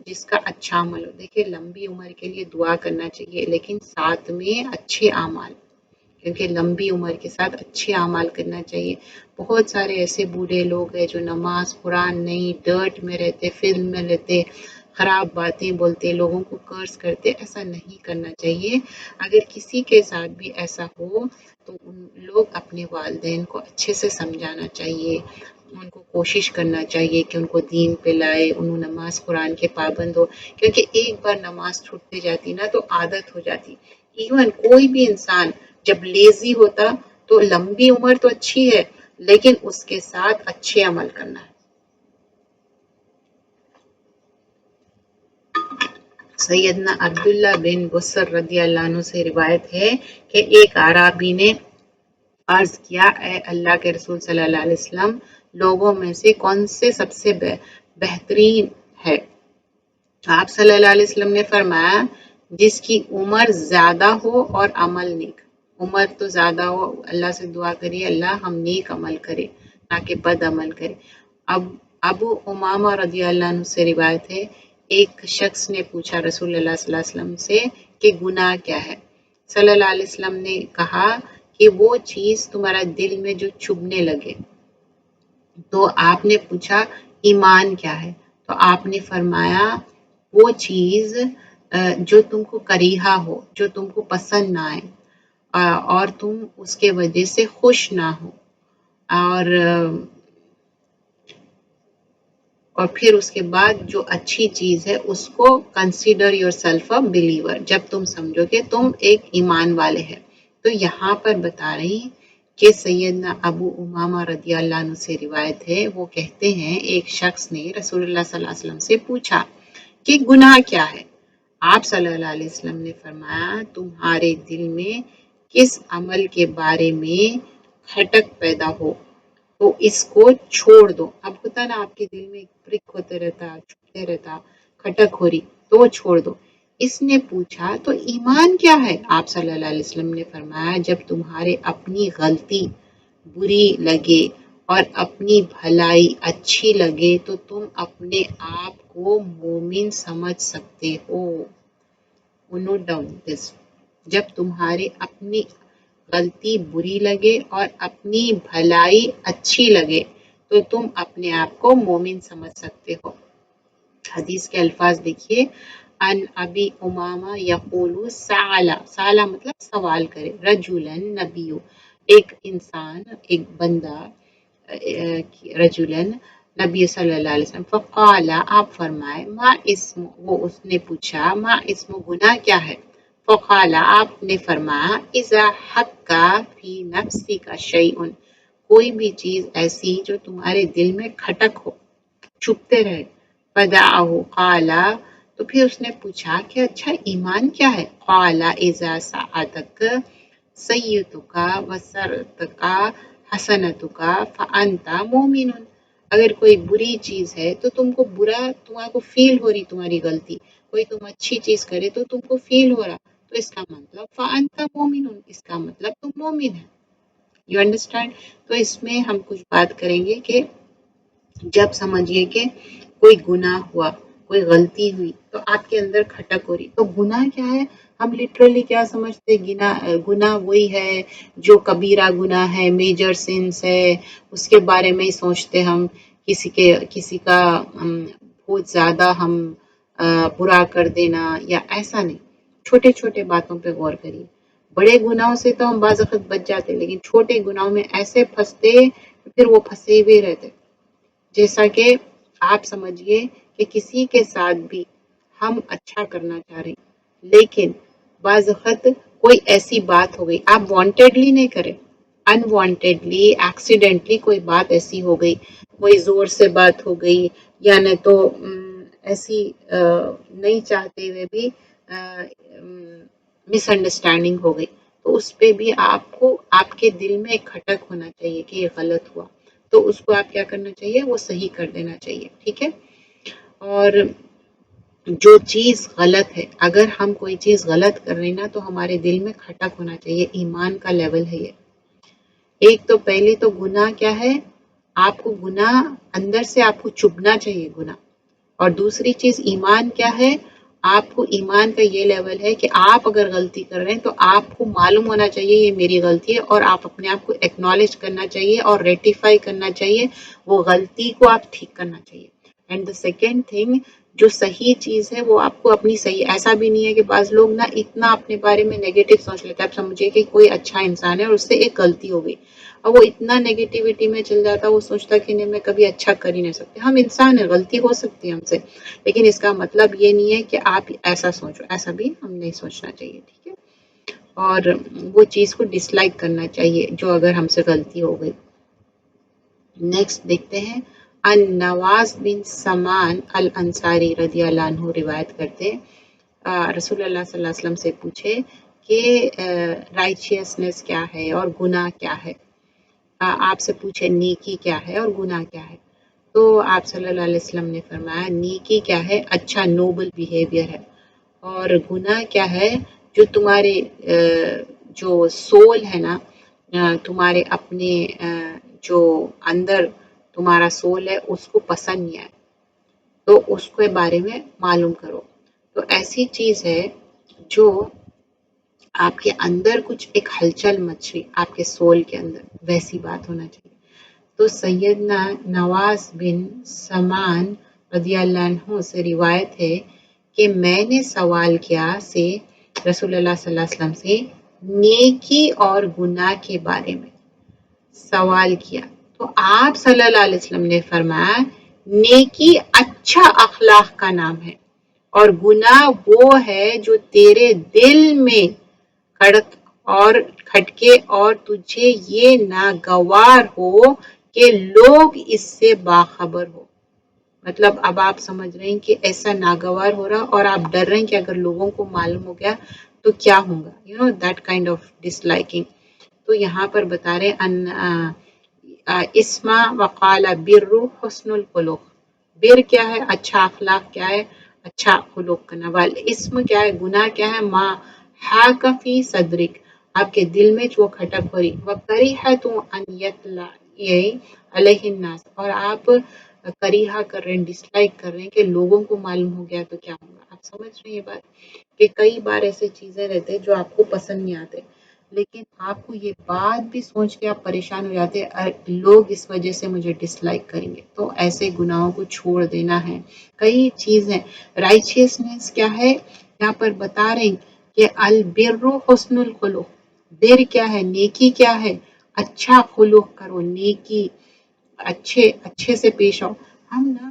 جس کا اچھا عمل ہو. دیکھیے لمبی عمر کے لیے دعا کرنا چاہیے لیکن ساتھ میں اچھے اعمال، کیونکہ لمبی عمر کے ساتھ اچھے اعمال کرنا چاہیے. بہت سارے ایسے بوڑھے لوگ ہیں جو نماز قرآن نہیں، ڈرٹ میں رہتے، فلم میں رہتے، خراب باتیں بولتے، لوگوں کو کرس کرتے. ایسا نہیں کرنا چاہیے. اگر کسی کے ساتھ بھی ایسا ہو تو ان لوگ اپنے والدین کو اچھے سے سمجھانا چاہیے، ان کو کوشش کرنا چاہیے کہ ان کو دین پہ لائے، انہوں نماز قرآن کے پابند ہو. کیونکہ ایک بار نماز چھوٹتے جاتی نا تو عادت ہو جاتی. ایون کوئی بھی انسان جب لیزی ہوتا تو لمبی عمر تو اچھی ہے لیکن اس کے ساتھ اچھے عمل کرنا ہے. سیدنا عبداللہ بن بصر رضی اللہ عنہ سے روایت ہے کہ ایک اعرابی نے عرض کیا، اے اللہ کے رسول صلی اللہ علیہ وسلم، لوگوں میں سے کون سے سب سے بہترین ہے؟ آپ صلی اللہ علیہ وسلم نے فرمایا، جس کی عمر زیادہ ہو اور عمل نیک. عمر تو زیادہ ہو، اللہ سے دعا کریے اللہ ہم نیک عمل کرے نہ کہ بد عمل کرے. ابو امامہ رضی اللہ عنہ سے روایت ہے، ایک شخص نے پوچھا رسول اللہ صلی اللہ علیہ وسلم سے کہ گناہ کیا ہے؟ صلی اللہ علیہ وسلم نے کہا کہ وہ چیز تمہارا دل میں جو چبھنے لگے. تو آپ نے پوچھا ایمان کیا ہے؟ تو آپ نے فرمایا وہ چیز جو تم کو کریہا ہو، جو تم کو پسند نہ آئے اور تم اس کے وجہ سے خوش نہ ہو، اور پھر اس کے بعد جو اچھی چیز ہے اس کو consider your self a believer, جب تم سمجھو کہ تم ایک ایمان والے ہیں. تو یہاں پر بتا رہی کہ سیدنا ابو امامہ رضی اللہ عنہ سے روایت ہے، وہ کہتے ہیں ایک شخص نے رسول اللہ صلی اللہ علیہ وسلم سے پوچھا کہ گناہ کیا ہے؟ آپ صلی اللہ علیہ وسلم نے فرمایا، تمہارے دل میں کس عمل کے بارے میں کھٹک پیدا ہو تو اس کو چھوڑ دو. اب ہوتا نا آپ کے دل میں پرک ہوتے رہتا، چھپتے رہتا، کھٹک ہو رہی تو وہ چھوڑ دو. اس نے پوچھا تو ایمان کیا ہے؟ آپ صلی اللہ علیہ وسلم نے فرمایا، جب تمہارے اپنی غلطی بری لگے اور اپنی بھلائی اچھی لگے تو تم اپنے آپ کو مومن سمجھ سکتے ہو. Note down this. جب تمہارے اپنی غلطی بری لگے اور اپنی بھلائی اچھی لگے تو تم اپنے آپ کو مومن سمجھ سکتے ہو. حدیث کے الفاظ دیکھیے، ان ابی امامہ یقول سأل مطلب سوال کرے، رجلن نبیو ایک انسان، ایک بندہ، رجلن نبی صلی اللہ علیہ وسلم، فقال آپ فرمائے، ما اسم، وہ اس نے پوچھا ما اسم گناہ کیا ہے؟ فقال آپ نے فرمایا، اذا حق فی نفسی کا شیئن، کوئی بھی چیز ایسی جو تمہارے دل میں کھٹک ہو، چھپتے رہے. فدعہ قال، تو پھر اس نے پوچھا کہ اچھا ایمان کیا ہے؟ قال اذا سعدک سیئتک وسرتک حسنتک فانت مومن. اگر کوئی بری چیز ہے تو تم کو برا، تمہارے کو فیل ہو رہی تمہاری غلطی، کوئی تم اچھی چیز کرے تو تم کو فیل ہو رہا، تو اس کا مطلب فانت مومن، اس کا مطلب تم مومن ہے. You understand? تو اس میں ہم کچھ بات کریں گے کہ جب سمجھیے کہ کوئی گناہ ہوا، کوئی غلطی ہوئی تو آپ کے اندر کھٹک ہو رہی، تو گناہ کیا ہے؟ ہم لٹرلی کیا سمجھتے، گناہ وہی ہے جو کبیرہ گناہ ہے، میجر سینس ہے، اس کے بارے میں ہی سوچتے ہم. کسی کا بہت زیادہ ہم برا کر دینا یا ایسا نہیں. چھوٹے چھوٹے باتوں پہ غور کریے. بڑے گناہوں سے تو ہم بعض وقت بچ جاتے لیکن چھوٹے گناہوں میں ایسے پھنستے پھر وہ پھنسے ہوئے رہتے. جیسا کہ آپ سمجھیے کہ کسی کے ساتھ بھی ہم اچھا کرنا چاہ رہے لیکن بعض وقت کوئی ایسی بات ہو گئی، آپ وانٹیڈلی نہیں کرے، انوانٹیڈلی ایکسیڈنٹلی کوئی بات ایسی ہو گئی، کوئی زور سے بات ہو گئی یا نہیں تو ایسی نہیں چاہتے ہوئے بھی مس انڈرسٹینڈنگ ہو گئی، تو اس پہ بھی آپ کو آپ کے دل میں کھٹک ہونا چاہیے کہ یہ غلط ہوا، تو اس کو آپ کیا کرنا چاہیے، وہ صحیح کر دینا چاہیے. ٹھیک ہے؟ اور جو چیز غلط ہے، اگر ہم کوئی چیز غلط کر رہے ہیں نا تو ہمارے دل میں کھٹک ہونا چاہیے. ایمان کا لیول ہے یہ. ایک تو پہلے تو گناہ کیا ہے، آپ کو گناہ اندر سے آپ کو چبھنا چاہیے. گناہ اور دوسری چیز ایمان کیا ہے؟ آپ کو ایمان کا یہ لیول ہے کہ آپ اگر غلطی کر رہے ہیں تو آپ کو معلوم ہونا چاہیے یہ میری غلطی ہے، اور آپ اپنے آپ کو ایکنالج کرنا چاہیے اور ریٹیفائی کرنا چاہیے، وہ غلطی کو آپ ٹھیک کرنا چاہیے. اینڈ دا سیکنڈ تھنگ، جو صحیح چیز ہے وہ آپ کو اپنی صحیح، ایسا بھی نہیں ہے کہ بعض لوگ نا اتنا اپنے بارے میں نیگیٹو سوچ لیتے ہیں. آپ سمجھے کہ کوئی اچھا انسان ہے اور اس سے ایک غلطی ہو گئی، اور وہ اتنا نیگیٹیوٹی میں چل جاتا ہے، وہ سوچتا کہ نہیں میں کبھی اچھا کر ہی نہیں سکتے. ہم انسان ہیں، غلطی ہو سکتی ہے ہم سے، لیکن اس کا مطلب یہ نہیں ہے کہ آپ ایسا سوچو، ایسا بھی ہم نہیں سوچنا چاہیے. ٹھیک ہے، اور وہ چیز کو ڈس لائک کرنا چاہیے جو اگر ہم سے غلطی ہو گئی. نیکسٹ دیکھتے ہیں، ان نواز بن سمان الانصاری رضی اللہ عنہ روایت کرتے ہیں، رسول اللہ صلی اللہ علیہ وسلم سے پوچھے کہ رائچیسنس کیا ہے اور گناہ کیا ہے. آپ سے پوچھے نیکی کیا ہے اور گناہ کیا ہے. تو آپ صلی اللہ علیہ وسلم نے فرمایا نیکی کیا ہے؟ اچھا نوبل بیہیویئر ہے. اور گناہ کیا ہے؟ جو تمہارے جو سول ہے نا، تمہارے اپنے جو اندر تمہارا سول ہے اس کو پسند نہیں آئے تو اس کے بارے میں معلوم کرو. تو ایسی چیز ہے جو آپ کے اندر کچھ ایک ہلچل مچی آپ کے سول کے اندر، ویسی بات ہونا چاہیے. تو سیدنا نواز بن سمان رضی اللہ عنہ سے روایت ہے کہ میں نے سوال کیا سے رسول اللہ صلی اللہ علیہ وسلم سے نیکی اور گناہ کے بارے میں سوال کیا، تو آپ صلی اللہ علیہ وسلم نے فرمایا نیکی اچھا اخلاق کا نام ہے، اور گناہ وہ ہے جو تیرے دل میں کھڑک اور کھٹکے اور تجھے یہ ناگوار ہو کہ لوگ اس سے باخبر ہو. مطلب اب آپ سمجھ رہے ہیں کہ ایسا ناگوار ہو رہا اور آپ ڈر رہے ہیں کہ اگر لوگوں کو معلوم ہو گیا تو کیا ہوگا، that kind of disliking. تو یہاں پر بتا رہے اسما وقال بر حسن الخلق. بر کیا ہے؟ اچھا اخلاق کیا ہے؟ اچھا خلق کرنا. اسم کیا ہے؟ گناہ کیا ہے؟ ما حاک فی صدرک، آپ کے دل میں جو کھٹک ہو رہی. وکریہۃ ان یطلع علیہ الناس، اور آپ کریہا کر رہے ہیں، ڈس لائک کر رہے ہیں کہ لوگوں کو معلوم ہو گیا تو کیا ہوگا. آپ سمجھ رہے ہیں یہ بات کہ کئی بار ایسے چیزیں رہتے ہیں جو آپ کو پسند نہیں آتے، لیکن آپ کو یہ بات بھی سوچ کے آپ پریشان ہو جاتے ہیں لوگ اس وجہ سے مجھے ڈس لائک کریں گے. تو ایسے گناہوں کو چھوڑ دینا ہے. کئی چیزیں رائچیسنس کیا ہے یہاں پر بتا رہے ہیں کہ البر حسن الخلق. بر کیا ہے؟ نیکی کیا ہے؟ اچھا خلق کرو، نیکی اچھے سے پیش آؤ. ہم نا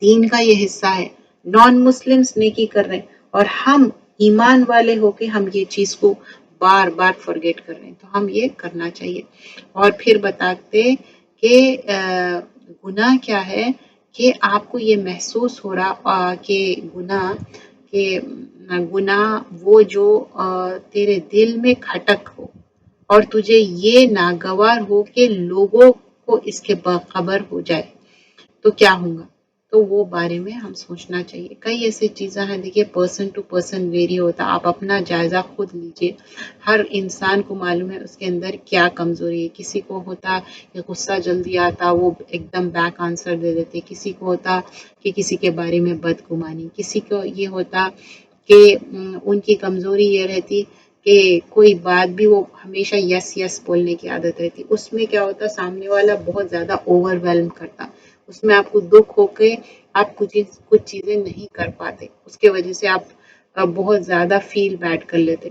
دین کا یہ حصہ ہے، نان مسلمز نیکی کر رہے ہیں اور ہم ایمان والے ہو کے ہم یہ چیز کو بار بار فرگیٹ کر رہے ہیں، تو ہم یہ کرنا چاہیے. اور پھر بتاتے کہ گناہ کیا ہے کہ آپ کو یہ محسوس ہو رہا کہ گناہ وہ جو تیرے دل میں کھٹک ہو اور تجھے یہ ناگوار ہو کہ لوگوں کو اس کے باخبر ہو جائے تو کیا ہوگا. تو وہ بارے میں ہم سوچنا چاہیے. کئی ایسی چیزیں ہیں، دیکھیے پرسن ٹو پرسن ویری ہوتا. آپ اپنا جائزہ خود لیجئے. ہر انسان کو معلوم ہے اس کے اندر کیا کمزوری ہے. کسی کو ہوتا کہ غصہ جلدی آتا، وہ ایک دم بیک آنسر دے دیتے. کسی کو ہوتا کہ کسی کے بارے میں بدگمانی. کسی کو یہ ہوتا کہ ان کی کمزوری یہ رہتی کہ کوئی بات بھی وہ ہمیشہ یس یس بولنے کی عادت رہتی. اس میں کیا ہوتا، سامنے والا بہت زیادہ اوور ویلم کرتا، اس میں آپ کو دکھ ہو کے آپ کچھ چیزیں نہیں کر پاتے، اس کے وجہ سے آپ بہت زیادہ فیل بیڈ کر لیتے.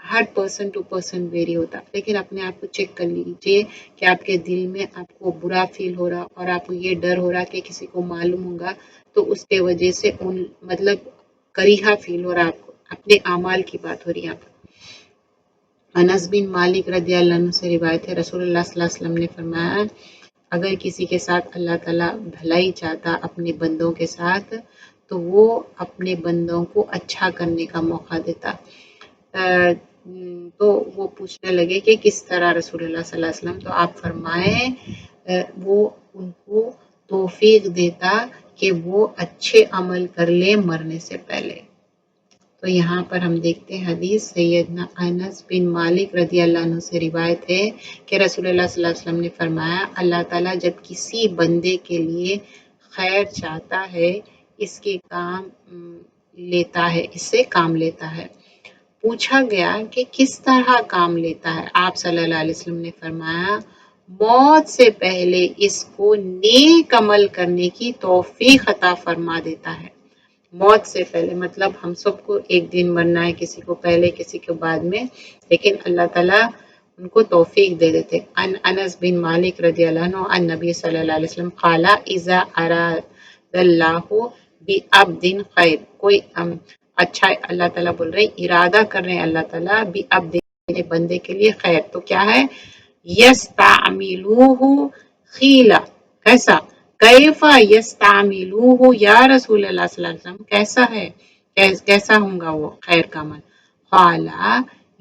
ہر پرسن ٹو پرسن ویری ہوتا، لیکن اپنے آپ کو چیک کر لیجیے کہ آپ کے دل میں آپ کو برا فیل ہو رہا اور آپ کو یہ ڈر ہو رہا کہ کسی کو معلوم ہوگا تو اس کے وجہ سے مطلب کریہا فیل ہو رہا آپ کو. اپنے اعمال کی بات ہو رہی ہے. انس بن مالک رضی اللہ عنہ سے روایت ہے، رسول اللہ صلی اللہ علیہ وسلم نے فرمایا اگر کسی کے ساتھ اللہ تعالیٰ بھلائی چاہتا اپنے بندوں کے ساتھ تو وہ اپنے بندوں کو اچھا کرنے کا موقع دیتا. تو وہ پوچھنے لگے کہ کس طرح رسول اللہ صلی اللہ علیہ وسلم، تو آپ فرمائیں وہ ان کو توفیق دیتا کہ وہ اچھے عمل کر لے مرنے سے پہلے. تو یہاں پر ہم دیکھتے ہیں حدیث سیدنا انس بن مالک رضی اللہ عنہ سے روایت ہے کہ رسول اللہ صلی اللہ علیہ وسلم نے فرمایا اللہ تعالیٰ جب کسی بندے کے لیے خیر چاہتا ہے اس کے کام لیتا ہے، اس سے کام لیتا ہے۔ پوچھا گیا کہ کس طرح کام لیتا ہے؟ آپ صلی اللہ علیہ وسلم نے فرمایا موت سے پہلے اس کو نیک عمل کرنے کی توفیق عطا فرما دیتا ہے۔ موت سے پہلے مطلب ہم سب کو ایک دن مرنا ہے، کسی کو پہلے کسی کو بعد میں، لیکن اللہ تعالیٰ ان کو توفیق دے دیتے۔ ان انس بن مالک رضی اللہ عنہ ان نبی صلی اللہ علیہ وسلم قال اذا اراد اللہ بعبد خیر، کوئی اچھا اللہ تعالیٰ بول رہے ہیں، ارادہ کر رہے ہیں اللہ تعالیٰ بعبد بندے کے لیے خیر، تو کیا ہے؟ یستعملوہ خیلا، کیسا؟ کیفا یستعملوہ یا رسول اللہ صلی اللہ علیہ وسلم، کیسا ہے؟ کیسا ہوں گا وہ خیر کا عمل؟ قال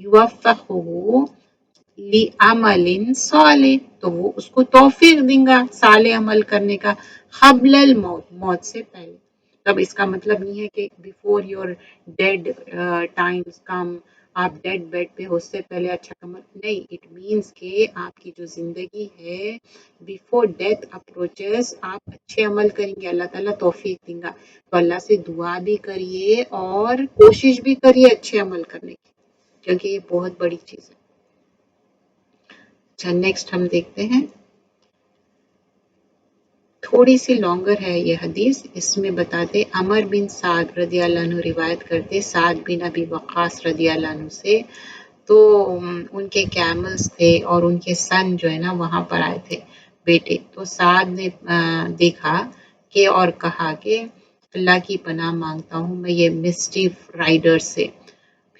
یوفقہ لعمل صالح، تو وہ اس کو توفیق دیں گا صالح عمل کرنے کا، قبل الموت، موت سے پہلے۔ تب اس کا مطلب نہیں ہے کہ بیفور یور ڈیڈ ٹائمز کم، آپ ڈیڈ بیڈ پہ ہو، اس سے پہلے اچھا عمل نہیں، اٹ مینس کہ آپ کی جو زندگی ہے بیفور ڈیتھ اپروچز آپ اچھے عمل کریں گے، اللہ تعالیٰ توفیق دیں گا، تو اللہ سے دعا بھی کریے اور کوشش بھی کریے اچھے عمل کرنے کی، کیونکہ یہ بہت بڑی چیز ہے۔ اچھا نیکسٹ ہم دیکھتے ہیں، تھوڑی سی لانگر ہے یہ حدیث، اس میں بتاتے عمر بن سعد رضی اللہ عنہ روایت کرتے سعد بن ابی وقاص رضی اللہ عنہ سے، تو ان کے کیملز تھے اور ان کے سن جو ہے نا وہاں پر آئے تھے بیٹے، تو سعد نے دیکھا کہ اور کہا کہ اللہ کی پناہ مانگتا ہوں میں یہ مسٹیف رائڈر سے،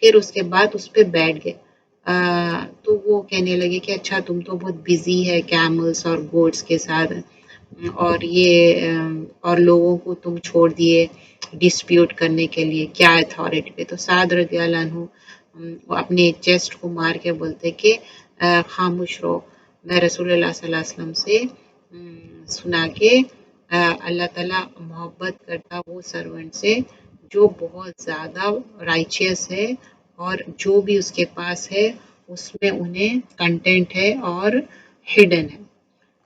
پھر اس کے بعد اس پہ بیٹھ گئے، تو وہ کہنے لگے کہ اچھا تم تو بہت بزی ہے کیملز اور گوڈس کے ساتھ، اور یہ اور لوگوں کو تم چھوڑ دیے ڈسپیوٹ کرنے کے لیے، کیا اتھارٹی پہ؟ تو سعد رضی اللہ عنہ وہ اپنے چیسٹ کو مار کے بولتے کہ خاموش رہو، میں رسول اللہ صلی اللہ علیہ وسلم سے سنا کہ اللہ تعالیٰ محبت کرتا وہ سرونٹ سے جو بہت زیادہ رائچیس ہے اور جو بھی اس کے پاس ہے اس میں انہیں کنٹینٹ ہے اور ہڈن ہے۔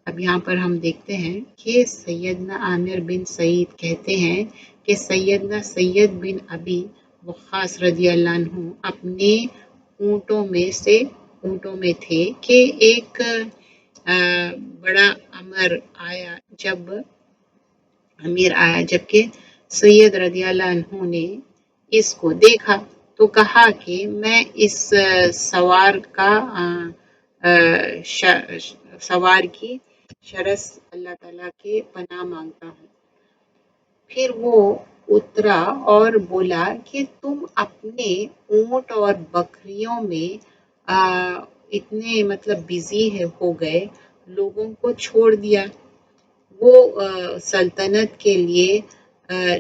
اب یہاں پر ہم دیکھتے ہیں کہ سیدنا عامر بن سعید کہتے ہیں کہ سیدنا سید بن ابی وقاص رضی اللہ عنہ اپنے اونٹوں میں تھے کہ ایک بڑا امیر آیا جبکہ سید رضی اللہ عنہ نے اس کو دیکھا تو کہا کہ میں اس سوار کی شرس اللہ تعالیٰ کے پناہ مانگتا ہوں۔ پھر وہ اترا اور بولا کہ تم اپنے اونٹ اور بکریوں میں اتنے مطلب بزی ہو گئے، لوگوں کو چھوڑ دیا، وہ سلطنت کے لیے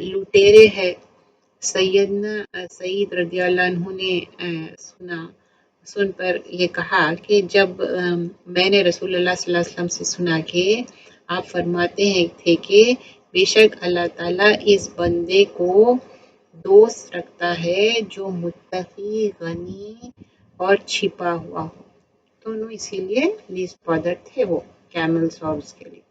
لٹیرے ہے۔ سیدنا سعید رضی اللہ عنہ نے سن پر یہ کہا کہ جب میں نے رسول اللہ صلی اللہ علیہ وسلم سے سنا کہ آپ فرماتے تھے کہ بے شک اللہ تعالیٰ اس بندے کو دوست رکھتا ہے جو متقی، غنی اور چھپا ہوا ہو، تو انہوں اسی لیے لیسٹ بادر تھے وہ کیملز اور اس کے لیے۔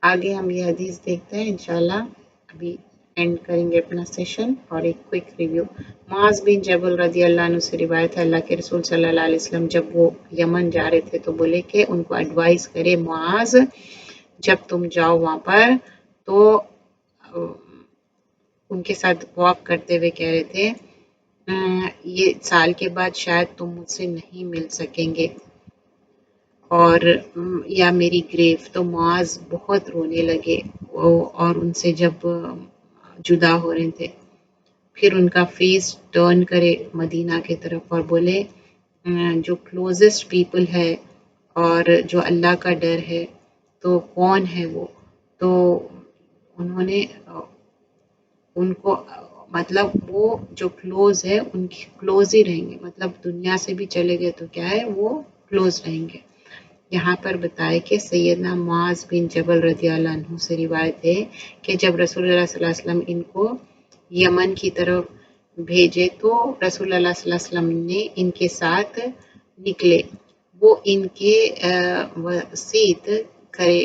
آگے ہم یہ حدیث دیکھتے ہیں انشاءاللہ، ابھی اینڈ کریں گے اپنا سیشن اور ایک کوئک ریویو۔ معاذ بن جبل رضی اللہ عنہ سے روایت ہے اللہ کے رسول صلی اللہ علیہ وسلم جب وہ یمن جا رہے تھے تو بولے کہ ان کو ایڈوائز کرے معاذ جب تم جاؤ وہاں پر تو ان کے ساتھ واک کرتے ہوئے کہہ رہے تھے یہ سال کے بعد شاید تم مجھ سے نہیں مل سکیں گے اور یا میری گریو، تو معاذ بہت رونے لگے اور ان سے جب جدا ہو رہے تھے، پھر ان کا فیس ٹرن کرے مدینہ کی طرف اور بولے جو کلوزسٹ پیپل ہے اور جو اللہ کا ڈر ہے تو کون ہے وہ؟ تو انہوں نے ان کو مطلب وہ جو کلوز ہے ان کی کلوز ہی رہیں گے، مطلب دنیا سے بھی چلے گئے تو کیا ہے وہ کلوز رہیں گے۔ یہاں پر بتائے کہ سیدنا معاذ بن جبل رضی اللہ عنہ سے روایت ہے کہ جب رسول اللہ صلی اللہ علیہ وسلم ان کو یمن کی طرف بھیجے تو رسول اللہ صلی اللہ علیہ وسلم نے ان کے ساتھ نکلے، وہ ان کے وسیط کرے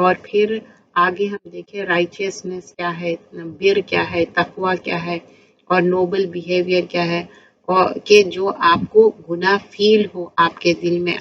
اور پھر آگے ہم دیکھیں رائچیسنس کیا ہے، بر کیا ہے، تقوی کیا ہے، اور نوبل بیہیویئر کیا ہے، اور کہ جو آپ کو گناہ فیل ہو آپ کے دل میں